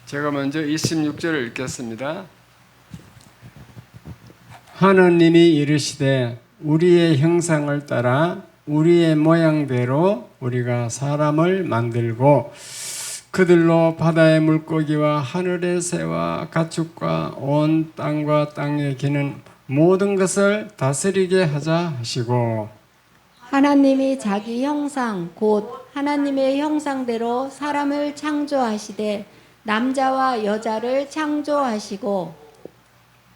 제가 먼저 26절을 읽겠습니다. 하느님이 이르시되 우리의 형상을 따라 우리의 모양대로 우리가 사람을 만들고 그들로 바다의 물고기와 하늘의 새와 가축과 온 땅과 땅에 기는 모든 것을 다스리게 하자 하시고, 하나님이 자기 형상 곧 하나님의 형상대로 사람을 창조하시되 남자와 여자를 창조하시고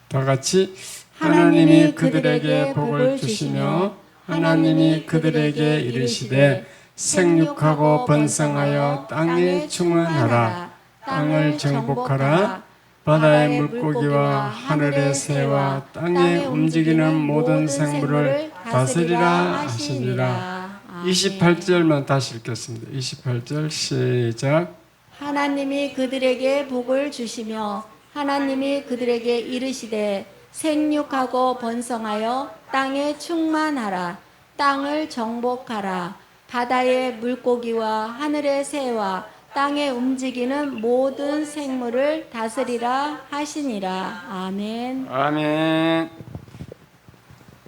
다 같이 하나님이 그들에게 복을 주시며 하나님이 그들에게 이르시되 생육하고 번성하여 땅에 충만하라. 땅을 정복하라. 바다의 물고기와 하늘의 새와 땅에 움직이는 모든 생물을 다스리라 하시니라. 28절만 다시 읽겠습니다. 28절 시작. 하나님이 그들에게 복을 주시며 하나님이 그들에게 이르시되 생육하고 번성하여 땅에 충만하라. 땅을 정복하라. 바다의 물고기와 하늘의 새와 땅에 움직이는 모든 생물을 다스리라 하시니라. 아멘. 아멘.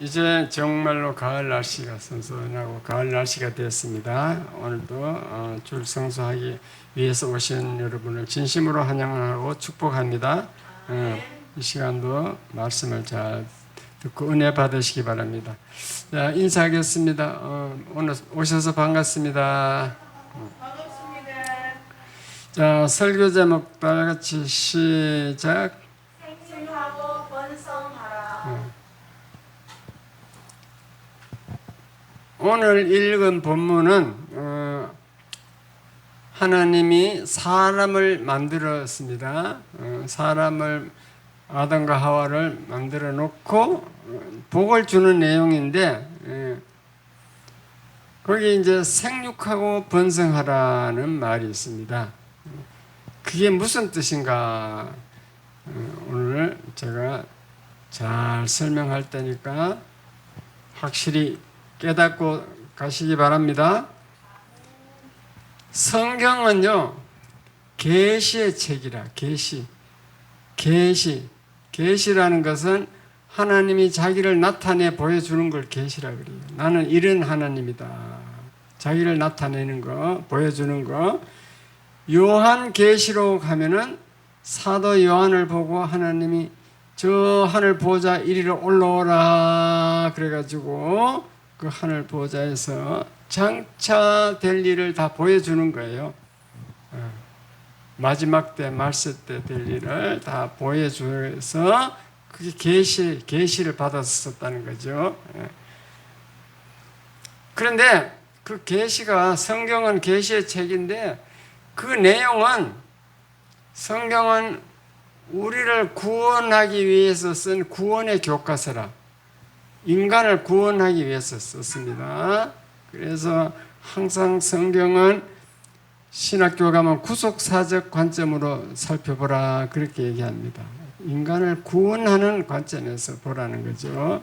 이제 정말로 가을 날씨가 선선하고 가을 날씨가 됐습니다. 오늘도 줄 성수하기 위해서 오신 여러분을 진심으로 환영하고 축복합니다. 이 시간도 말씀을 잘 듣고 은혜 받으시기 바랍니다. 자, 인사하겠습니다. 오늘 오셔서 반갑습니다. 자, 설교 제목 다 같이 시작. 생육하고 번성하라. 오늘 읽은 본문은 하나님이 사람을 만들었습니다. 사람을 아담과 하와를 만들어 놓고 복을 주는 내용인데 거기 이제 생육하고 번성하라는 말이 있습니다. 그게 무슨 뜻인가 오늘 제가 잘 설명할 테니까 확실히 깨닫고 가시기 바랍니다. 성경은요, 계시의 책이라. 계시라는 것은 하나님이 자기를 나타내 보여주는 걸 계시라 그래요. 나는 이런 하나님이다. 자기를 나타내는 거, 보여주는 거. 요한계시록 하면은 사도 요한을 보고 하나님이 저 하늘 보좌 이리로 올라오라 그래가지고 그 하늘 보좌에서 장차될 일을 다 보여주는 거예요. 마지막 때 말세 때 될 일을 다 보여줘서 그게 계시를 받았었다는 거죠. 그런데 그 계시가 성경은 계시의 책인데 그 내용은 성경은 우리를 구원하기 위해서 쓴 구원의 교과서라. 인간을 구원하기 위해서 썼습니다. 그래서 항상 성경은 신학교 가면 구속사적 관점으로 살펴보라 그렇게 얘기합니다. 인간을 구원하는 관점에서 보라는 거죠.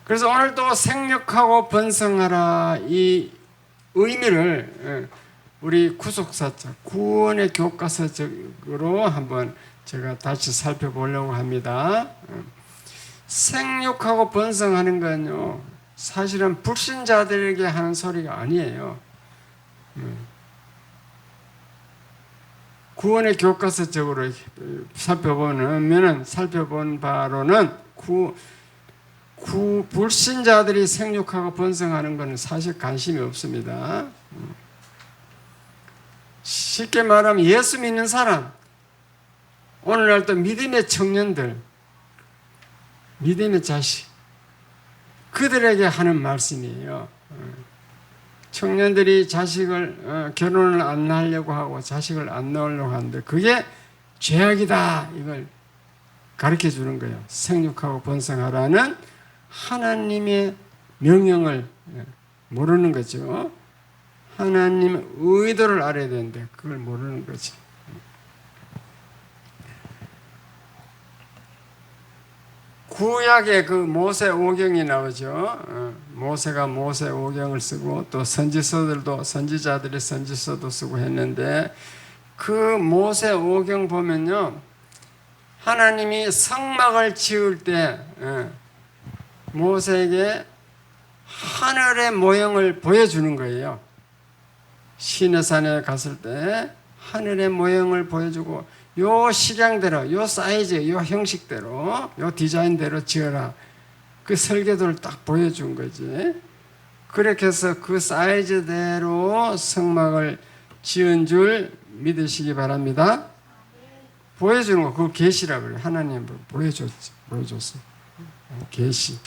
그래서 오늘도 생육하고 번성하라 이 의미를 우리 구속사적 구원의 교과서적으로 한번 제가 다시 살펴보려고 합니다. 생육하고 번성하는 건요, 사실은 불신자들에게 하는 소리가 아니에요. 구원의 교과서적으로 살펴본 바로는 불신자들이 생육하고 번성하는 것은 사실 관심이 없습니다. 쉽게 말하면 예수 믿는 사람, 오늘날 또 믿음의 청년들, 믿음의 자식, 그들에게 하는 말씀이에요. 청년들이 자식을 결혼을 안 하려고 하고 자식을 안 낳으려고 하는데 그게 죄악이다 이걸 가르쳐 주는 거예요. 생육하고 번성하라는 하나님의 명령을 모르는 거죠. 하나님의 의도를 알아야 되는데 그걸 모르는 거지. 구약에 그 모세 오경이 나오죠. 모세가 모세 오경을 쓰고 또 선지서들도 선지자들이 선지서도 쓰고 했는데 그 모세 오경 보면요. 하나님이 성막을 지을 때 모세에게 하늘의 모형을 보여주는 거예요. 시내산에 갔을 때 하늘의 모형을 보여주고 요 식양대로, 요 사이즈, 요 형식대로, 요 디자인대로 지어라. 그 설계도를 딱 보여준 거지. 그렇게 해서 그 사이즈대로 성막을 지은 줄 믿으시기 바랍니다. 보여주는 거, 그거 계시라고 그래요. 하나님 보여줬어. 계시.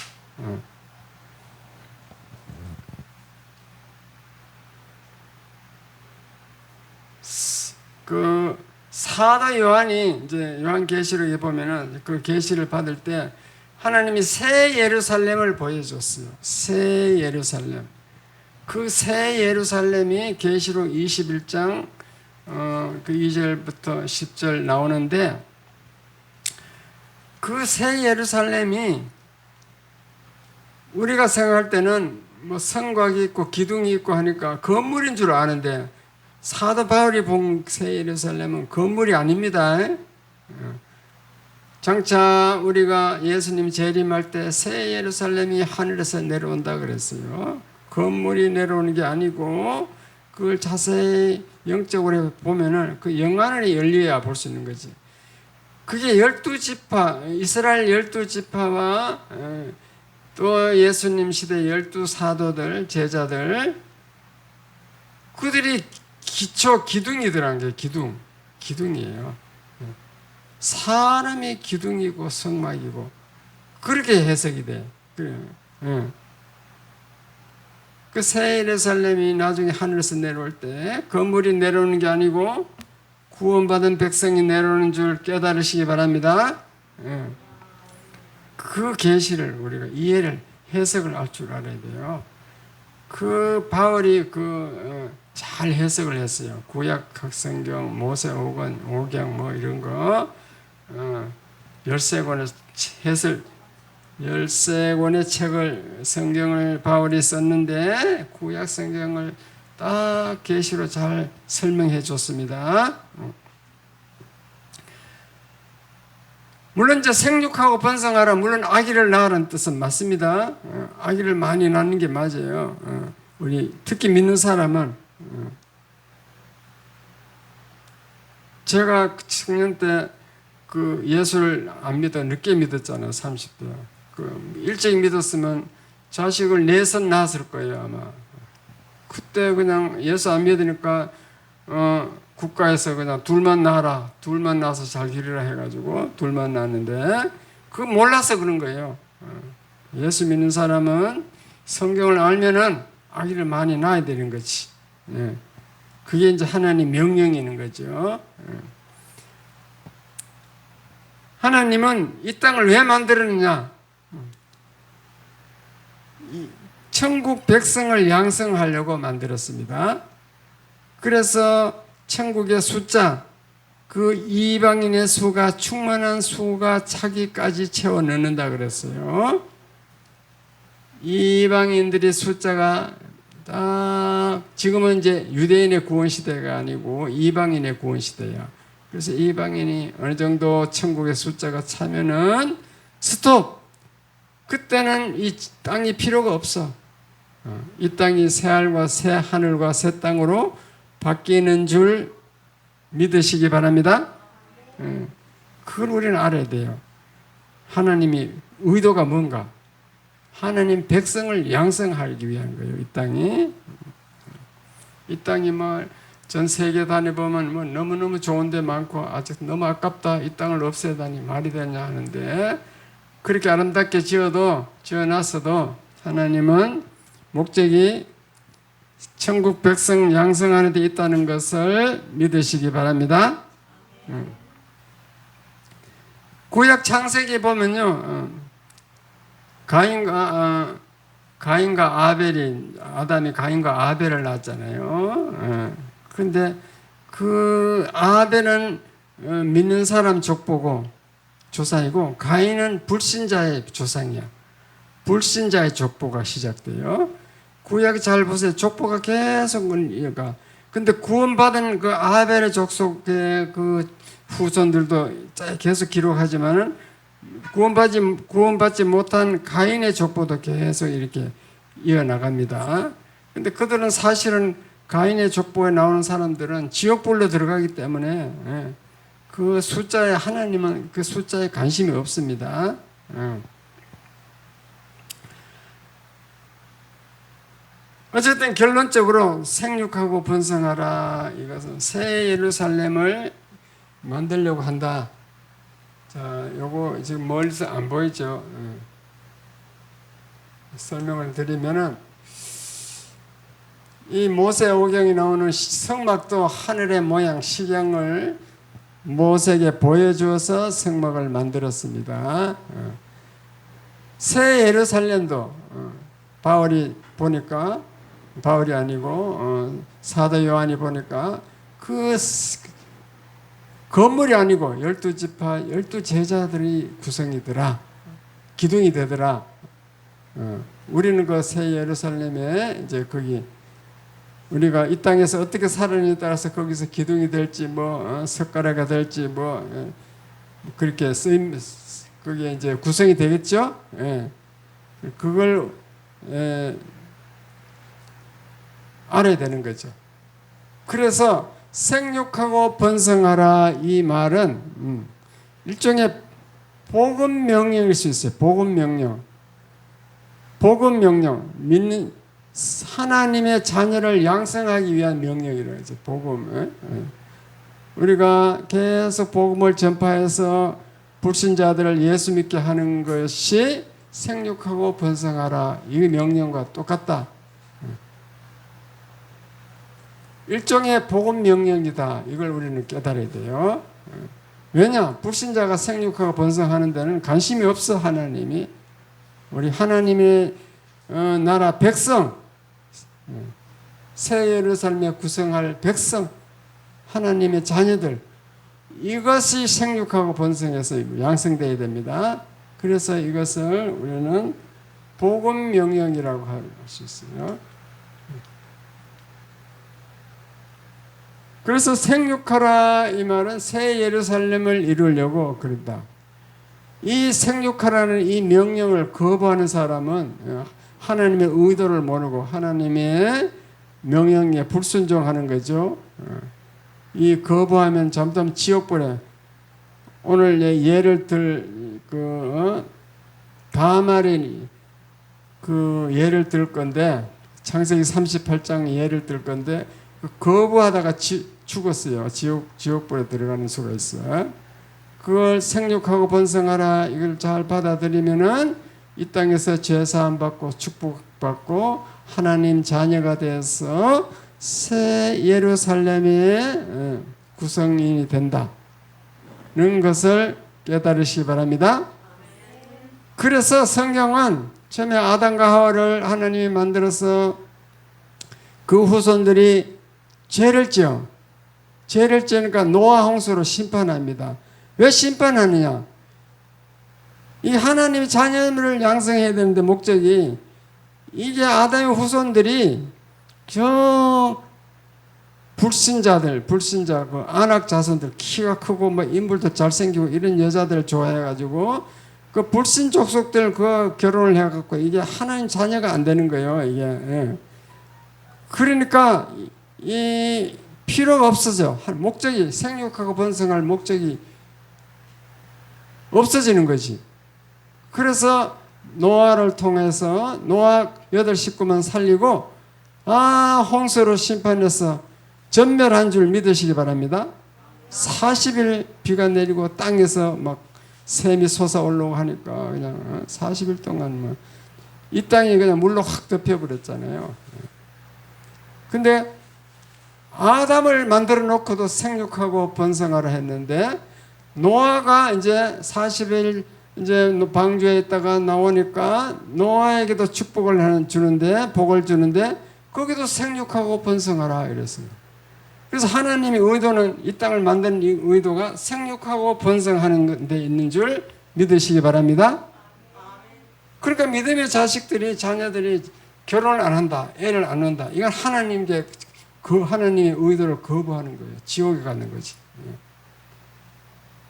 그 사도 요한이 이제 요한계시록에 보면은 그 계시를 받을 때 하나님이 새 예루살렘을 보여줬어요. 새 예루살렘. 그 새 예루살렘이 계시록 21장 그 2절부터 10절 나오는데 그 새 예루살렘이 우리가 생각할 때는 뭐 성곽이 있고 기둥이 있고 하니까 건물인 줄 아는데 사도 바울이 본 새 예루살렘은 건물이 아닙니다. 장차 우리가 예수님 재림할 때 새 예루살렘이 하늘에서 내려온다 그랬어요. 건물이 내려오는 게 아니고 그걸 자세히 영적으로 보면은 그 영안을 열려야 볼 수 있는 거지. 그게 12지파, 이스라엘 12지파와 또 예수님 시대 12사도들, 제자들, 그들이 기초 기둥이더란 게 기둥이에요. 사람이 기둥이고 성막이고 그렇게 해석이 돼. 그 새 예루살렘이 나중에 하늘에서 내려올 때 건물이 내려오는 게 아니고 구원받은 백성이 내려오는 줄 깨달으시기 바랍니다. 그 계시를 우리가 이해를 해석을 할 줄 알아야 돼요. 그 바울이 잘 해석을 했어요. 구약 각성경, 모세 오경 뭐 이런 거 13권의 해설 13권의 책을 성경을 바울이 썼는데 구약 성경을 딱 계시로 잘 설명해 줬습니다. 물론 이제 생육하고 번성하라, 물론 아기를 낳으라는 뜻은 맞습니다. 아기를 많이 낳는 게 맞아요. 우리 특히 믿는 사람은 제가 청년 때 그 예수를 안 믿어 늦게 믿었잖아요. 30대. 일찍 믿었으면 자식을 4선 낳았을 거예요 아마. 그때 그냥 예수 안 믿으니까 국가에서 그냥 둘만 낳아라, 둘만 낳아서 잘 기르라 해가지고 둘만 낳았는데 그거 몰라서 그런 거예요. 예수 믿는 사람은 성경을 알면은 아기를 많이 낳아야 되는 거지. 그게 이제 하나님 명령이 있는 거죠. 하나님은 이 땅을 왜 만들었느냐? 천국 백성을 양성하려고 만들었습니다. 그래서 천국의 숫자, 그 이방인의 수가 충만한 수가 차기까지 채워 넣는다 그랬어요. 이방인들의 숫자가 딱 지금은 이제 유대인의 구원 시대가 아니고 이방인의 구원 시대야. 그래서 이방인이 어느 정도 천국의 숫자가 차면은 스톱. 그때는 이 땅이 필요가 없어. 이 땅이 새 하늘과 새 하늘과 새 땅으로 바뀌는 줄 믿으시기 바랍니다. 그걸 우리는 알아야 돼요. 하나님이 의도가 뭔가? 하나님 백성을 양성하기 위한 거예요. 이 땅이. 이 땅이 뭐 전 세계 다녀보면 뭐 너무너무 좋은 데 많고 아직 너무 아깝다. 이 땅을 없애다니 말이 되냐 하는데 그렇게 아름답게 지어놨어도 하나님은 목적이 천국 백성 양성하는 데 있다는 것을 믿으시기 바랍니다. 구약 창세기 보면요. 가인과 아담이 가인과 아벨을 낳았잖아요. 그런데 그 아벨은 믿는 사람 족보고 조상이고 가인은 불신자의 조상이야. 불신자의 족보가 시작돼요. 구약이 잘 보세요. 족보가 계속 이어가. 근데 구원받은 그 아벨의 족속의 그 후손들도 계속 기록하지만은 구원받지 못한 가인의 족보도 계속 이렇게 이어나갑니다. 근데 그들은 사실은 가인의 족보에 나오는 사람들은 지옥불로 들어가기 때문에 그 숫자에 하나님은 그 숫자에 관심이 없습니다. 어쨌든 결론적으로 생육하고 번성하라. 이것은 새 예루살렘을 만들려고 한다. 자, 요거 지금 멀리서 안 보이죠? 설명을 드리면은 이 모세오경이 나오는 성막도 하늘의 모양 식양을 모세에게 보여주어서 성막을 만들었습니다. 새 예루살렘도 바울이 보니까 바울이 아니고 사도 요한이 보니까 그 건물이 아니고 12지파 12제자들이 구성이더라. 기둥이 되더라. 우리는 그 새 예루살렘에 이제 거기 우리가 이 땅에서 어떻게 살느냐에 따라서 거기서 기둥이 될지 뭐 석가래가 될지 뭐 그렇게 쓰임 그게 이제 구성이 되겠죠. 그걸 알아야 되는 거죠. 그래서 생육하고 번성하라 이 말은 일종의 복음 명령일 수 있어요. 복음 명령. 복음 명령. 믿는 하나님의 자녀를 양성하기 위한 명령이라고 하죠. 복음. 우리가 계속 복음을 전파해서 불신자들을 예수 믿게 하는 것이 생육하고 번성하라 이 명령과 똑같다. 일종의 복음 명령이다. 이걸 우리는 깨달아야 돼요. 왜냐? 불신자가 생육하고 번성하는 데는 관심이 없어. 하나님이 우리 하나님의 나라 백성 새 예루살렘에 구성할 백성 하나님의 자녀들 이것이 생육하고 번성해서 양성되어야 됩니다. 그래서 이것을 우리는 복음 명령이라고 할 수 있어요. 그래서 생육하라 이 말은 새 예루살렘을 이루려고 그런다. 이 생육하라는 이 명령을 거부하는 사람은 하나님의 의도를 모르고 하나님의 명령에 불순종하는 거죠. 이 거부하면 점점 지옥불에 오늘 예를 들 다말이 그 예를 들 건데 창세기 38장 예를 들 건데 거부하다가 죽었어요. 지옥불에 들어가는 수가 있어요. 그걸 생육하고 번성하라 이걸 잘 받아들이면은 이 땅에서 죄사함 받고 축복받고 하나님 자녀가 돼서 새 예루살렘의 구성인이 된다는 것을 깨달으시기 바랍니다. 그래서 성경은 처음에 아담과 하와를 하나님이 만들어서 그 후손들이 죄를 지으니까 노아 홍수로 심판합니다. 왜 심판하느냐? 이 하나님의 자녀를 양성해야 되는데 목적이 이게 아담의 후손들이 저 불신자 그 안악 자손들 키가 크고 뭐 인물도 잘생기고 이런 여자들 좋아해가지고 그 불신 족속들 그 결혼을 해갖고 이게 하나님 자녀가 안 되는 거예요. 이게 그러니까 이 필요가 없어져. 목적이 생육하고 번성할 목적이 없어지는 거지. 그래서 노아를 통해서 노아 8식구만 살리고 홍수로 심판해서 전멸한 줄 믿으시기 바랍니다. 40일 비가 내리고 땅에서 막 샘이 솟아 올라오고 하니까 그냥 40일 동안 이 땅이 그냥 물로 확 덮여버렸잖아요. 근데 아담을 만들어 놓고도 생육하고 번성하라 했는데 노아가 이제 40일 이제 방주에 있다가 나오니까 노아에게도 축복을 주는데 복을 주는데 거기도 생육하고 번성하라 이랬습니다. 그래서 하나님의 의도는, 이 땅을 만든 이 의도가 생육하고 번성하는 데 있는 줄 믿으시기 바랍니다. 그러니까 믿음의 자식들이, 자녀들이 결혼을 안 한다, 애를 안 낳는다, 이건 하나님께, 그 하나님의 의도를 거부하는 거예요. 지옥에 가는 거지.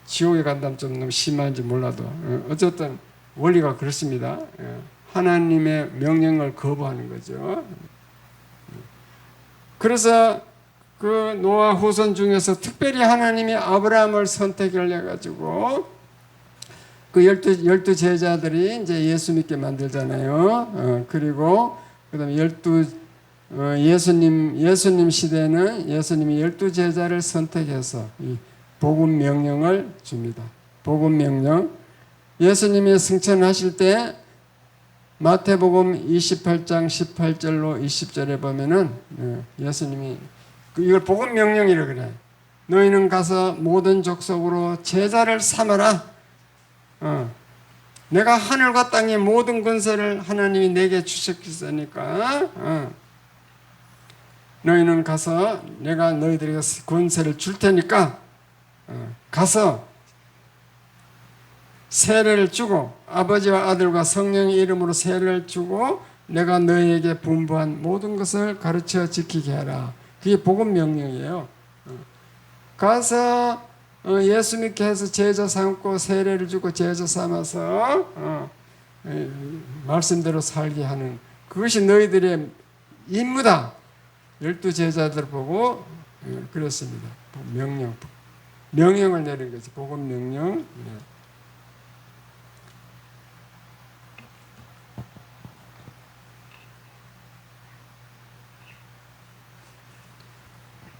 지옥에 간다면 좀 너무 심한지 몰라도 어쨌든 원리가 그렇습니다. 하나님의 명령을 거부하는 거죠. 그래서 그 노아 후손 중에서 특별히 하나님이 아브라함을 선택을 해가지고 그 열두 제자들이 이제 예수 믿게 만들잖아요. 그리고 그다음에 예수님 시대는 예수님이 12제자를 선택해서 이 복음 명령을 줍니다. 복음 명령. 예수님이 승천하실 때 마태복음 28장 18절로 20절에 보면은 예수님이 이걸 복음 명령이라 그래. 너희는 가서 모든 족속으로 제자를 삼아라. 내가 하늘과 땅의 모든 권세를 하나님이 내게 주셨으니까 너희는 가서 내가 너희들에게 권세를 줄 테니까 가서 세례를 주고 아버지와 아들과 성령의 이름으로 세례를 주고 내가 너희에게 분부한 모든 것을 가르쳐 지키게 하라. 그게 복음 명령이에요. 가서 예수 믿게 해서 제자 삼고 세례를 주고 제자 삼아서 말씀대로 살게 하는, 그것이 너희들의 임무다. 12제자들 보고 그랬습니다. 명령을 내린 거지. 복음 명령.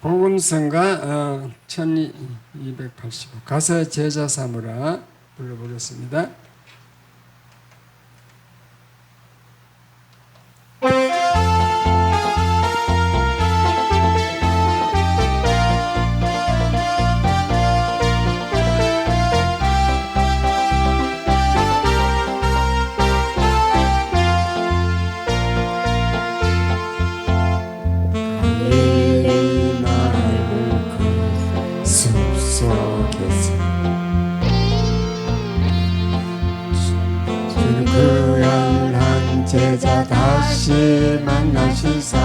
복음성가 1285 가서 제자 삼으라 불러보겠습니다. 제자 다시 만나시사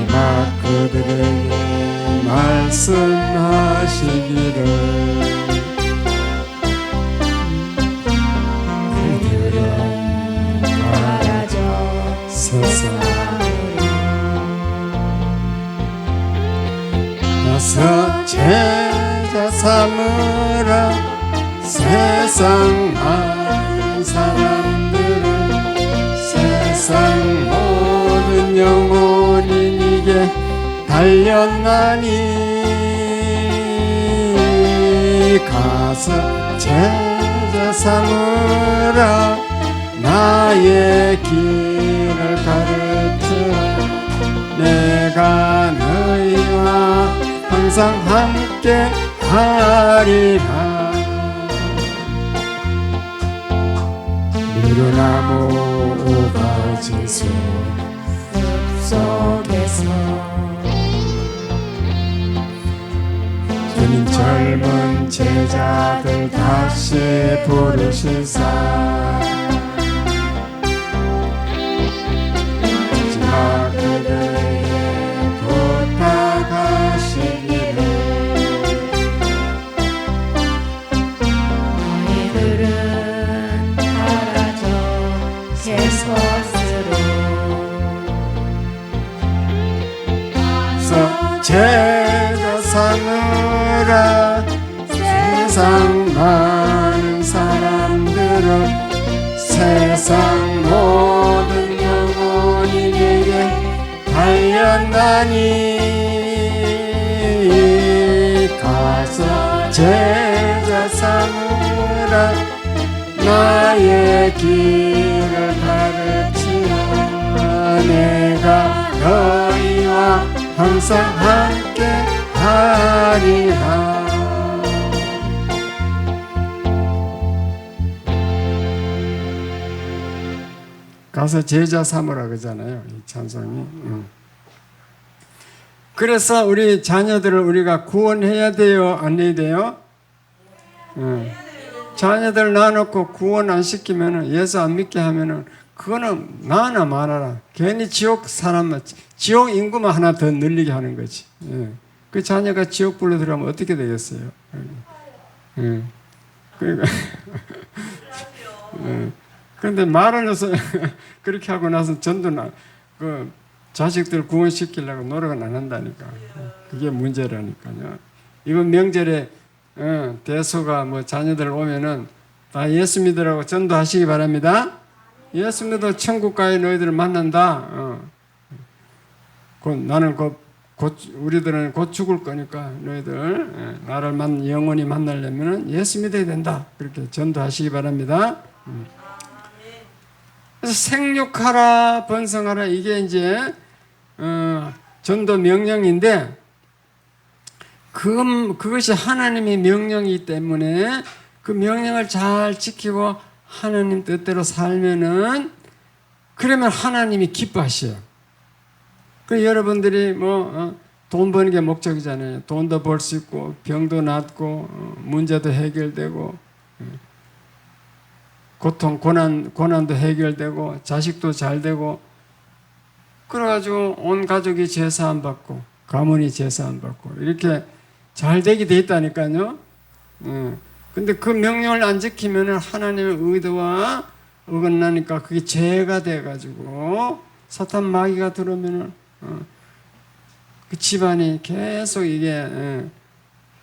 막 그들에게 말씀하시기를 그들은 가라져 세상으로 나서 제자 삼으라. 세상 많은 사람들은 세상 모든 영혼이 네게 달렸나니 가서 제자 삼으라. 나의 길을 가르치라. 내가 너희와 항상 함께 하리라. 미루나무 오가지수 속에서 주님 젊은 제자들 다시 부르시사 마지막 그들에게 부탁하시기를 너희들은 새 것으로 제자 삼으라. 세상 많은 사람들은 세상 모든 영혼이 내게 달렸나니 가서 제자 삼으라. 나의 길을 가르치라. 내가 너희와 항상 함께 하리라. 가서 제자 삼으라 그러잖아요. 이 찬송이. 그래서 우리 자녀들을 우리가 구원해야 돼요? 안 해야 돼요? 자녀들 낳아놓고 구원 안 시키면은, 예수 안 믿게 하면은 그거는 나나 말아라. 괜히 지옥 인구만 하나 더 늘리게 하는 거지. 그 자녀가 지옥 불로 들어가면 어떻게 되겠어요? 그러니까 그런데 말을 해서 그렇게 하고 나서 전도 그 자식들 구원시키려고 노력은 안 한다니까. 그게 문제라니까요. 이번 명절에 대소가 뭐 자녀들 오면은 다 예수 믿으라고 전도하시기 바랍니다. 예수 믿어 천국 가에 너희들을 만난다. 나는 우리들은 곧 죽을 거니까 너희들 나를 영원히 만나려면은 예수 믿어야 된다. 그렇게 전도하시기 바랍니다. 그래서 생육하라 번성하라 이게 이제 전도 명령인데 그것이 하나님의 명령이기 때문에 그 명령을 잘 지키고 하나님 뜻대로 살면은 그러면 하나님이 기뻐하셔요. 그 여러분들이 돈 버는 게 목적이잖아요. 돈도 벌 수 있고 병도 낫고 문제도 해결되고 고통 고난도 해결되고 자식도 잘 되고 그래가지고 온 가족이 제사함 받고 가문이 제사함 받고 이렇게 잘 되게 돼 있다니까요. 근데 그 명령을 안 지키면 하나님의 의도와 어긋나니까 그게 죄가 돼가지고 사탄 마귀가 들어오면 그 집안이 계속 이게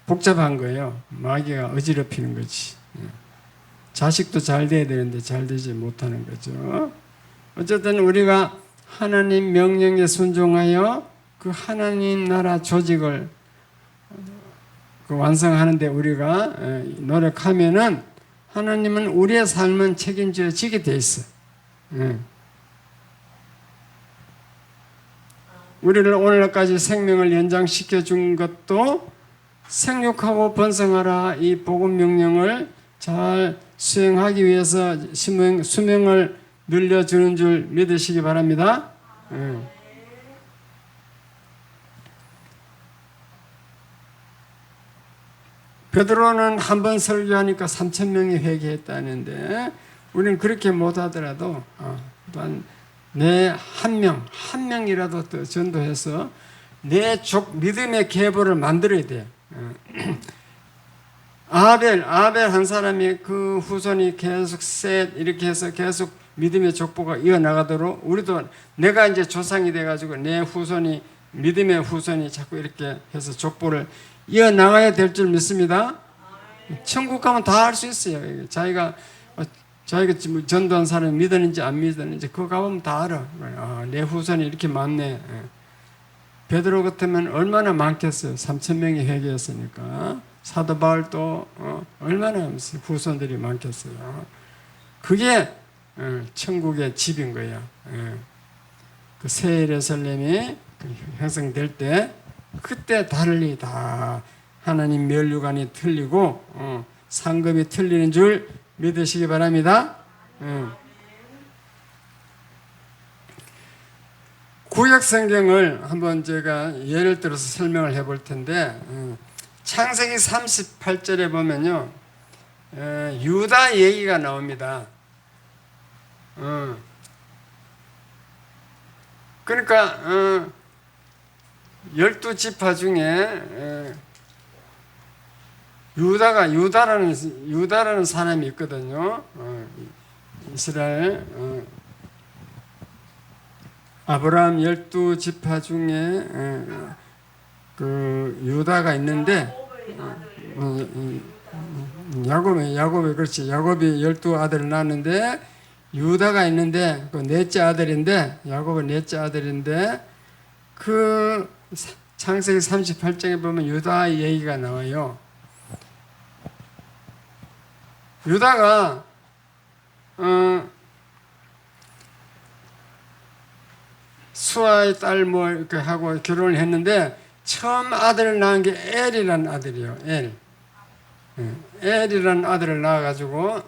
복잡한 거예요. 마귀가 어지럽히는 거지. 자식도 잘 돼야 되는데 잘 되지 못하는 거죠. 어쨌든 우리가 하나님 명령에 순종하여 그 하나님 나라 조직을 완성하는데 우리가 노력하면은 하나님은 우리의 삶은 책임져 지게 돼 있어. 우리를 오늘날까지 생명을 연장시켜 준 것도 생육하고 번성하라 이 복음 명령을 잘 수행하기 위해서 수명을 늘려주는 줄 믿으시기 바랍니다. 베드로는 한 번 설교하니까 3,000명이 회개했다는데 우리는 그렇게 못하더라도 내 한 명이라도 더 전도해서 내 믿음의 계보를 만들어야 돼요. 아벨 한 사람이 그 후손이 계속 셋 이렇게 해서 계속 믿음의 족보가 이어나가도록 우리도 내가 이제 조상이 돼가지고 내 후손이 믿음의 후손이 자꾸 이렇게 해서 족보를 이어나가야 될 줄 믿습니다. 천국 가면 다 알 수 있어요. 자기가 전도한 사람이 믿었는지 안 믿었는지 그거 가보면 다 알아. 내 후손이 이렇게 많네. 베드로 같으면 얼마나 많겠어요. 3,000명이 회개했으니까. 사도 바울도 얼마나 후손들이 많겠어요. 그게 천국의 집인 거예요. 그 새 예루살렘이 형성될 때 그때 달리 다 하나님 면류관이 틀리고 상급이 틀리는 줄 믿으시기 바랍니다. 구약 성경을 한번 제가 예를 들어서 설명을 해볼 텐데 창세기 38절에 보면요 유다 얘기가 나옵니다. 그러니까 12지파 중에 유다라는 사람이 있거든요. 이스라엘 아브라함 12지파 중에 그 유다가 있는데 야곱이 그렇지. 야곱이 12아들을 낳았는데 유다가 있는데 그 넷째 아들인데 야곱은 넷째 아들인데 그 창세기 38장에 보면 유다 얘기가 나와요. 유다가 수아의 딸 뭐 이렇게 하고 결혼을 했는데 처음 아들을 낳은 게 엘이라는 아들이에요. 엘이라는 아들을 낳아가지고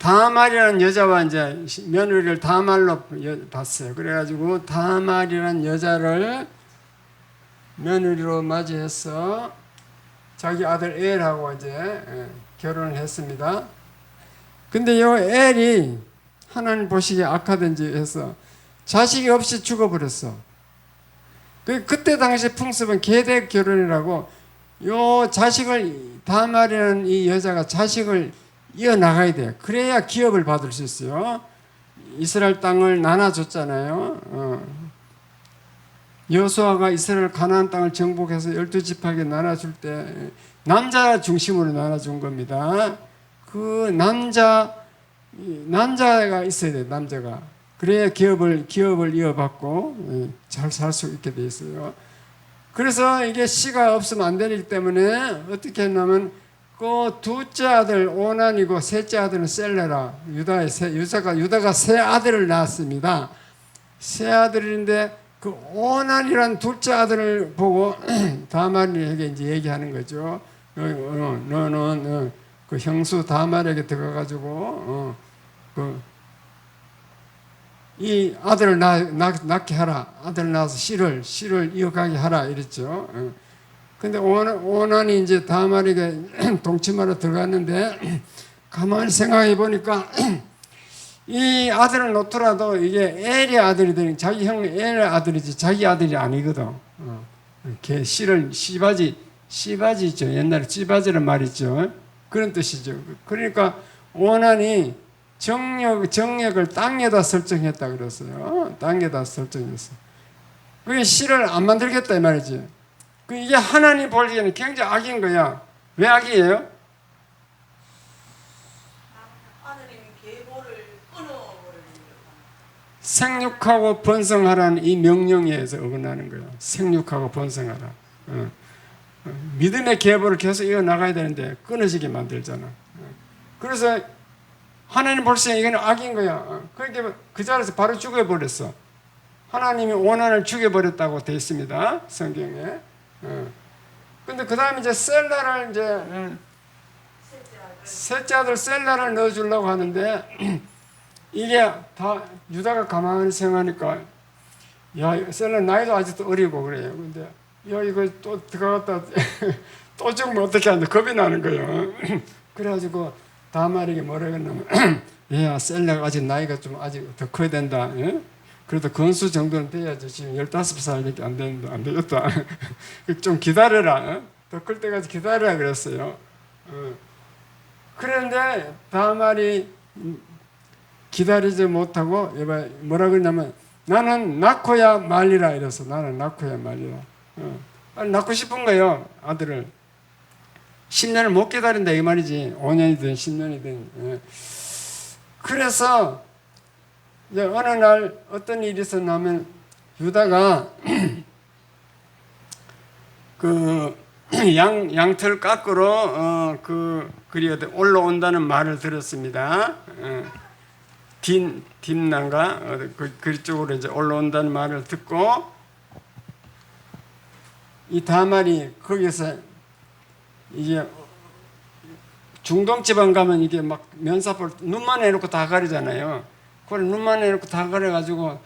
다말이라는 여자와 이제 며느리를 다말로 봤어요. 그래가지고 다말이라는 여자를 며느리로 맞이해서 자기 아들 엘하고 이제 결혼을 했습니다. 근데 요 엘이 하나님 보시기에 악하든지 해서 자식이 없이 죽어버렸어. 그때 당시 풍습은 계대 결혼이라고 요 자식을 다말이라는 이 여자가 자식을 이어나가야 돼요. 그래야 기업을 받을 수 있어요. 이스라엘 땅을 나눠줬잖아요. 여호수아가 이스라엘 가나안 땅을 정복해서 12지파에게 나눠줄 때 남자 중심으로 나눠준 겁니다. 그 남자가 있어야 돼요. 남자가. 그래야 기업을 이어받고 잘 살 수 있게 돼 있어요. 그래서 이게 씨가 없으면 안 되기 때문에 어떻게 했냐면 그 둘째 아들 오난이고 셋째 아들은 셀레라. 유다가 세 아들을 낳았습니다. 세 아들인데 그 오난이란 둘째 아들을 보고 다말에게 이제 얘기하는 거죠. 너는 그 형수 다말에게 들어가가지고 이 아들을 낳게 하라. 아들 낳아서 씨를 이어가게 하라 이랬죠. 근데 오난이 이제 다말에게 동침하러 들어갔는데 가만히 생각해 보니까 이 아들을 놓더라도 이게 엘의 아들이 되는 자기 형 엘의 아들이지 자기 아들이 아니거든. 이렇게 씨바지 있죠. 옛날에 씨바지란 말 있죠. 그런 뜻이죠. 그러니까 오난이 정력을 땅에다 설정했다 그랬어요. 땅에다 설정했어. 그게 씨를 안 만들겠다 이 말이지. 이게 하나님 보기에는 굉장히 악인 거야. 왜 악이에요? 하나님이 계보를 끊어버리는 생육하고 번성하라는 이 명령에 의해서 어긋나는 거야. 생육하고 번성하라. 믿음의 계보를 계속 이어나가야 되는데 끊어지게 만들잖아. 그래서 하나님 볼때 이건 악인 거야. 그러니까 그 자리에서 바로 죽여버렸어. 하나님이 오난을 죽여버렸다고 되어 있습니다. 성경에. 근데 그 다음에 이제 셀라를 이제 셋째 아들 셀라를 넣어주려고 하는데 이게 다 유다가 가만히 생각하니까 야 셀라 나이도 아직도 어리고 그래요. 근데 야 이거 또 들어갔다 또 죽으면 어떻게 하는데 겁이 나는 거예요. 그래가지고 다말에게 뭐라 그러냐면 야 셀라가 아직 나이가 좀 아직 더 커야 된다. 그래도 건수 정도는 돼야지. 지금 15살밖에 안 되는데 안 되겠다. 좀 기다려라. 더 클 때까지 기다려라 그랬어요. 그런데 다말이 기다리지 못하고 뭐라 그러냐면 나는 낳고야 말리라 이래서 나는 낳고야 말리라. 낳고 싶은 거예요. 아들을. 10년을 못 기다린다 이 말이지. 5년이든 10년이든. 그래서 이제 어느 날 어떤 일이 있었냐면 유다가 그 양털 깎으러 그리 올라온다는 말을 들었습니다. 딥난가 그쪽으로 이제 올라온다는 말을 듣고 이 다말이 거기서 이게 중동 지방 가면 이게 막 면사포를 눈만 해놓고 다 가리잖아요. 그걸 눈만 해놓고 다 가려가지고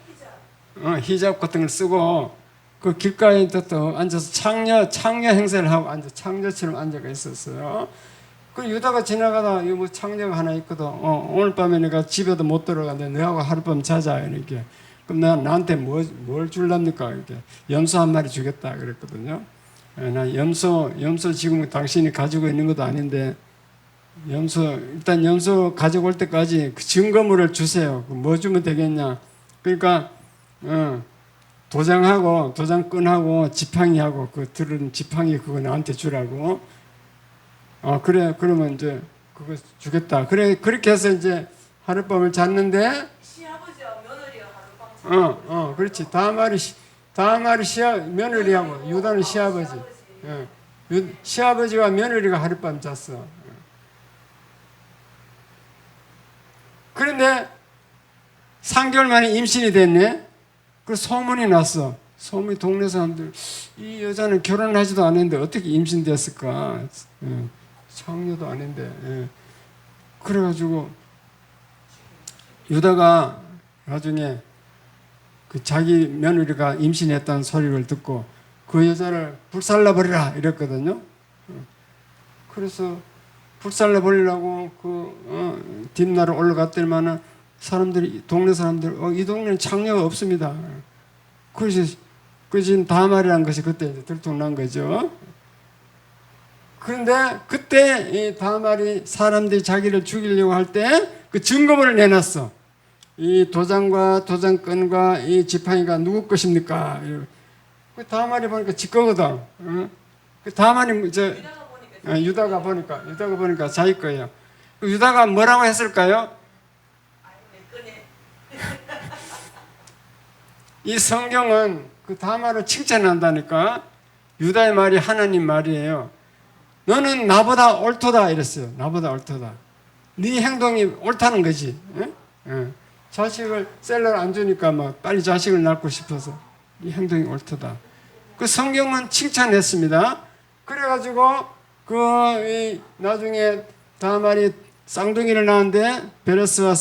히잡 같은 걸 쓰고 그 길가에 또 앉아서 창녀 행세를 하고 창녀처럼 앉아가 있었어요. 그 유다가 지나가다 뭐 창녀가 하나 있거든. 오늘 밤에 내가 집에도 못 들어가는데 너하고 하룻밤 자자 이렇게. 그럼 나한테 뭘 줄랍니까 이렇게. 염소 한 마리 주겠다 그랬거든요. 나 염소 지금 당신이 가지고 있는 것도 아닌데. 일단 염소 가져올 때까지 그 증거물을 주세요. 뭐 주면 되겠냐. 그러니까, 도장끈하고 지팡이하고 들은 지팡이 그거 나한테 주라고. 그래, 그러면 이제 그거 주겠다. 그래, 그렇게 해서 이제 하룻밤을 잤는데. 시아버지와 며느리가 하룻밤 그렇지. 다말이 며느리하고 유다는 시아버지. 시아버지와 며느리가 하룻밤 잤어. 그런데 3개월 만에 임신이 됐네. 그 소문이 났어. 소문이 동네 사람들 이 여자는 결혼하지도 않았는데 어떻게 임신됐을까? 창녀도 아닌데. 그래가지고 유다가 나중에 그 자기 며느리가 임신했다는 소리를 듣고 그 여자를 불살라버리라 이랬거든요. 그래서 불살라버리라고 뒷날에 올라갔더니만은 사람들이, 동네 사람들, 이 동네는 창녀가 없습니다. 그래서 그 지금 다말이라는 것이 그때 이제 들통난 거죠. 그런데 그때 이 다말이 사람들이 자기를 죽이려고 할 때 그 증거물을 내놨어. 이 도장과 도장건과 이 지팡이가 누구 것입니까? 그 다말이 보니까 지 거거든. 그 다말이 유다가 보니까 자기 거예요. 그 유다가 뭐라고 했을까요? 이 성경은 그 다말을 칭찬한다니까. 유다의 말이 하나님 말이에요. 너는 나보다 옳도다 이랬어요. 나보다 옳도다. 네 행동이 옳다는 거지. 자식을 셀러를 안 주니까 막 빨리 자식을 낳고 싶어서 이 행동이 옳도다. 그 성경은 칭찬했습니다. 그래가지고 나중에 다말이 쌍둥이를 낳았는데 베레스와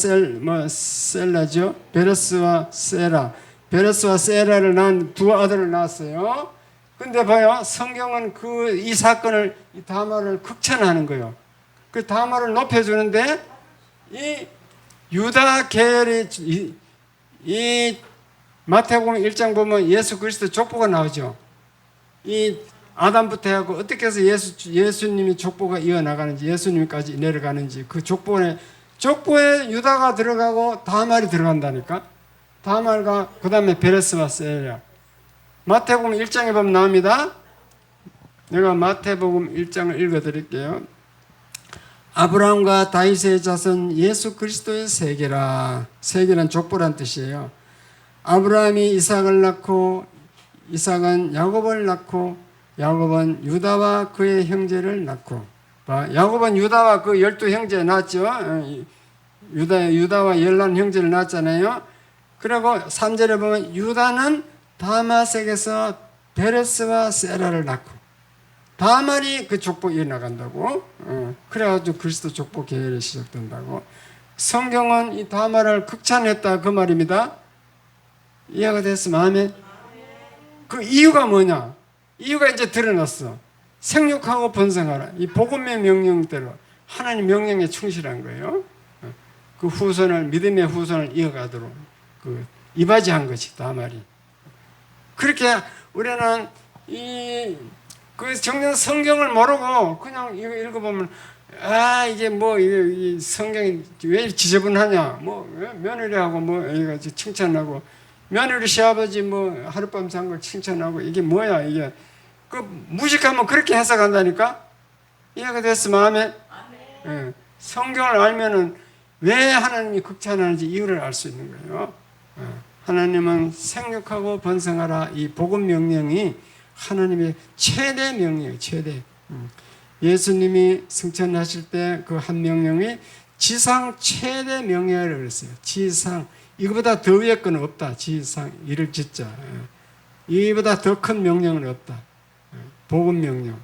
셀라죠. 베레스와 세라를 낳은 두 아들을 낳았어요. 근데 봐요, 성경은 이 사건을, 이 다말을 극찬하는 거예요. 그 다말을 높여주는데 이 유다 계열이 이 마태복음 1장 보면 예수 그리스도 족보가 나오죠. 이 아담부터 해갖고 어떻게 해서 예수님이 족보가 이어나가는지, 예수님까지 내려가는지 그 족보에 유다가 들어가고 다말이 들어간다니까. 다말과 그 다음에 베레스와 세라. 마태복음 1장에 보면 나옵니다. 내가 마태복음 1장을 읽어드릴게요. 아브라함과 다윗의 자손 예수 그리스도의 세계라. 세계란 족보란 뜻이에요. 아브라함이 이삭을 낳고 이삭은 야곱을 낳고 야곱은 유다와 그의 형제를 낳고. 야곱은 유다와 그 12형제 낳았죠. 유다와 11형제를 낳았잖아요. 그리고 3절에 보면 유다는 다마섹에서 베레스와 세라를 낳고, 다말이 그 족보 이어나간다고. 그래가지고 그리스도 족보 계열이 시작된다고. 성경은 이 다말을 극찬했다 그 말입니다. 이해가 됐으면 아멘. 그 이유가 뭐냐? 이유가 이제 드러났어. 생육하고 번성하라. 이 복음의 명령대로 하나님 명령에 충실한 거예요. 그 후손을, 믿음의 후손을 이어가도록 이바지한 것이 다말이. 그렇게 우리는 그 정녕 성경을 모르고 그냥 이거 읽어보면, 이게 이 성경이 왜 지저분하냐, 며느리하고 이거 칭찬하고, 며느리 시아버지 하룻밤 잔 걸 칭찬하고, 이게 뭐야, 이게. 무식하면 그렇게 해석한다니까? 이해가 됐으면 아멘. 성경을 알면은 왜 하나님이 극찬하는지 이유를 알 수 있는 거예요. 하나님은 생육하고 번성하라. 이 복음 명령이 하나님의 최대 명령이에요. 최대. 예수님이 승천하실 때 그 한 명령이 지상 최대 명령이라고 그랬어요. 지상. 이거보다 더 위의 건 없다. 지상. 이를 짓자. 이보다 더 큰 명령은 없다. 복음 명령.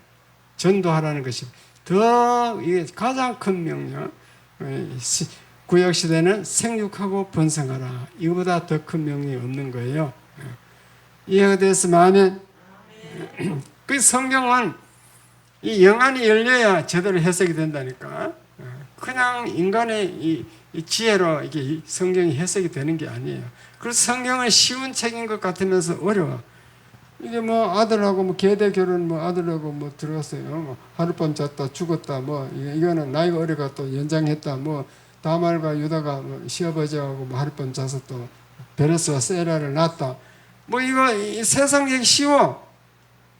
전도하라는 것이 이게 가장 큰 명령. 구약시대는 생육하고 번성하라. 이거보다 더 큰 명령이 없는 거예요. 이해가 됐으면 아멘. 그 성경은 이 영안이 열려야 제대로 해석이 된다니까. 그냥 인간의 이 지혜로 이게 성경이 해석이 되는 게 아니에요. 그래서 성경은 쉬운 책인 것 같으면서 어려워. 이게 아들하고 계대 결혼 아들하고 들어갔어요. 하룻밤 잤다 죽었다 이거는 나이가 어려가 또 연장했다 다말과 유다가 시아버지하고 하룻밤 자서 또 베레스와 세라를 낳았다. 이 세상 얘기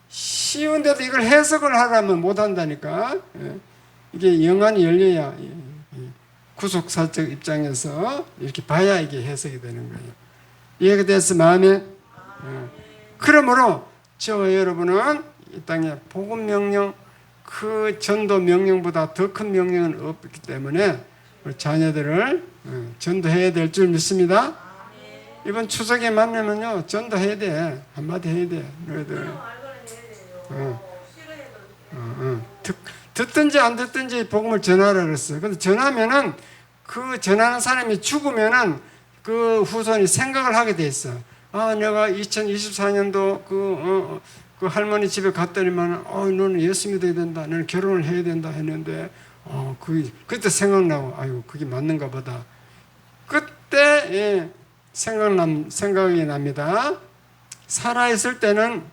쉬운데도 이걸 해석을 하려면 못한다니까. 이게 영안이 열려야 구속사적 입장에서 이렇게 봐야 이게 해석이 되는 거예요. 이해가 됐으면 아멘. 그러므로 저와 여러분은 이 땅에 복음 명령, 그 전도 명령보다 더 큰 명령은 없기 때문에 우리 자녀들을 전도해야 될 줄 믿습니다. 이번 추석에 만나면요, 전도해야 돼. 한마디 해야 돼. 너희들. 듣든지 안 듣든지 복음을 전하라 그랬어요. 근데 전하면은 그 전하는 사람이 죽으면은 그 후손이 생각을 하게 돼 있어. 아, 내가 2024년도 그 할머니 집에 갔더니만, 너는 예수 믿어야 된다. 너는 결혼을 해야 된다 했는데, 그때 생각나고, 아유, 그게 맞는가 보다. 그때, 생각이 납니다. 살아있을 때는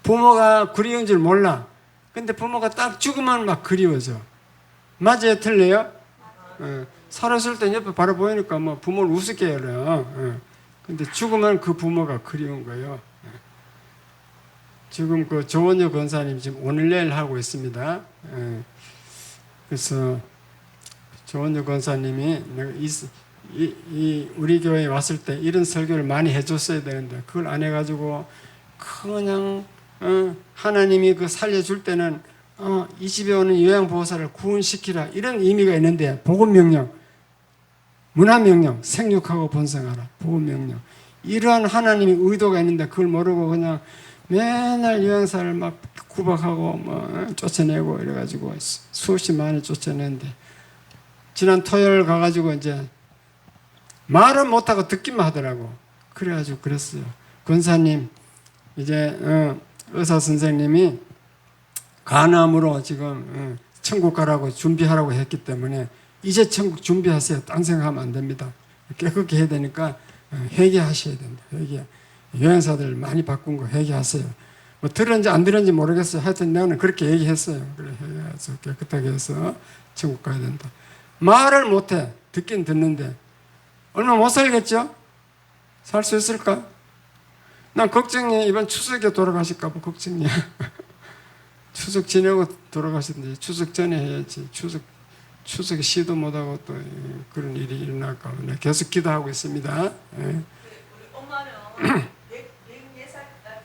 부모가 그리운 줄 몰라. 근데 부모가 딱 죽으면 막 그리워져. 맞아요? 틀려요? 살았을 때 옆에 바로 보이니까 뭐 부모를 우습게 해요. 근데 죽으면 그 부모가 그리운 거예요. 지금 그 조원효 권사님 지금 오늘 내일 하고 있습니다. 그래서 조원효 권사님이 우리 교회에 왔을 때 이런 설교를 많이 해줬어야 되는데 그걸 안 해가지고 그냥 하나님이 그 살려줄 때는 이 집에 오는 요양보호사를 구원시키라 이런 의미가 있는데 복음명령, 문화명령, 생육하고 번성하라 복음명령 이러한 하나님의 의도가 있는데 그걸 모르고 그냥 맨날 요양사를 막 구박하고 뭐 쫓아내고 이래가지고 수없이 많이 쫓아내는데 지난 토요일 가가지고 이제 말은 못하고 듣기만 하더라고. 그래가지고 그랬어요. 권사님 이제 의사 선생님이 간암으로 지금 천국 가라고 준비하라고 했기 때문에 이제 천국 준비하세요. 딴 생각하면 안 됩니다. 깨끗게 해야 되니까 회개하셔야 된다. 회개. 여행사들 많이 바꾼 거 회개하세요. 뭐 들었는지 안 들었는지 모르겠어요. 하여튼 내가 그렇게 얘기했어요. 그래 회개해서 깨끗하게 해서 천국 가야 된다. 말을 못해. 듣긴 듣는데 얼마 못 살겠죠? 살 수 있을까? 난 걱정이 이번 추석에 돌아가실까 봐 걱정이야. 추석 지내고 돌아가시는데 추석 전에 해야지. 추석에 시도 못하고 또 그런 일이 일어날까 봐 계속 기도하고 있습니다. 우리 엄마는 104살까지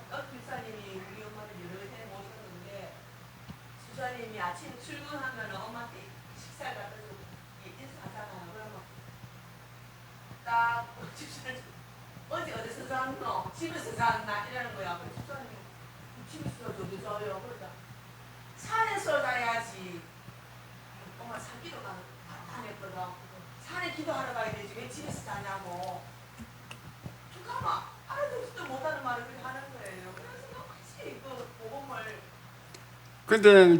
박길사님이 우리 엄마를 여러 해 모셨는데 수사님이 아침에 출근하면 엄마한테 식사를 갖다 주고 인사하잖아요. 그러면 딱 집사님 어제 어디서 잤노? 집에서 잤나? 이러는 거야. 그래서 수사님 집에서 저도 자요. 그러자 산에서 자야지. 엄마 산기도 다녔거든. 산에 기도하러 가야 되지 왜 집에서 자냐고. 잠깐만 알아듣지도 못하는 말을 그렇게 하는 거예요. 그래서 똑같이 그 복음을. 근데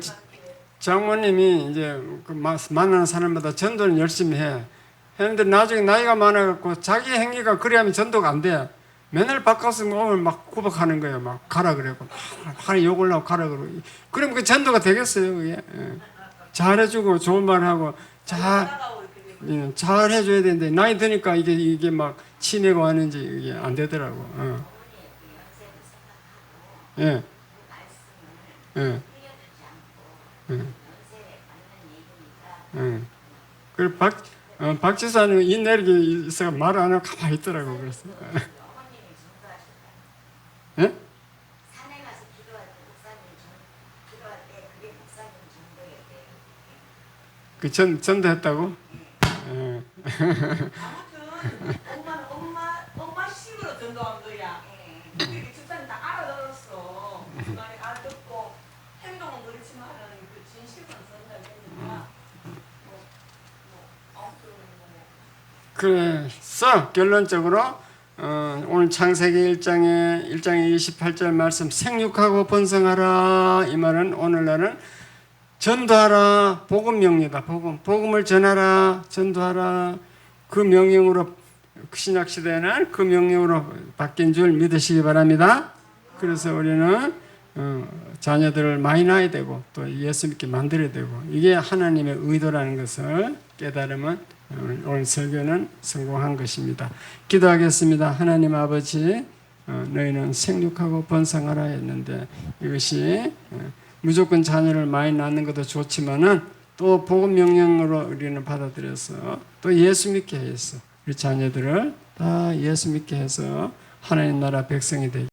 장모님이 이제 그 만나는 사람마다 전도를 열심히 해. 했는데 나중에 나이가 많아갖고 자기 행위가 그래야면 전도가 안 돼. 맨날 바꿔서 오늘 막 구박하는 거예요. 막 가라 그래고 막 욕을 하고 가라 그러고. 그럼 그 전도가 되겠어요 그게. 잘해주고 좋은 말하고 잘해줘야 되는데 나이 드니까 이게 막 치매가 왔는지 이게 안 되더라고. 예. 예. 그리고 박 지사님 이 내리기 있어가 말 안 하고 가만히 있더라고. 그래서. 예? 산에 가서 기도할 때 목사님 기도할 때 그게 목사님 전도였대요. 그 전도했다고? 예. 아무튼 엄마는 엄마 식으로 전도한 거야. 우리 집사님 다 알아들었어. 그 말이 알아듣고 행동은 그렇지만은 그 진실은 전달되니까 그래서 결론적으로 오늘 창세기 1장의 28절 말씀 생육하고 번성하라 이 말은 오늘날은 전도하라 복음 명령이다. 복음을 전하라 전도하라 그 명령으로 신약 시대에는 그 명령으로 바뀐 줄 믿으시기 바랍니다. 그래서 우리는 자녀들을 많이 낳아야 되고 또 예수 믿게 만들어야 되고 이게 하나님의 의도라는 것을 깨달으면 오늘 설교는 성공한 것입니다. 기도하겠습니다. 하나님 아버지 너희는 생육하고 번성하라 했는데 이것이 무조건 자녀를 많이 낳는 것도 좋지만은 또 복음 명령으로 우리는 받아들여서 또 예수 믿게 해서 우리 자녀들을 다 예수 믿게 해서 하나님 나라 백성이 되게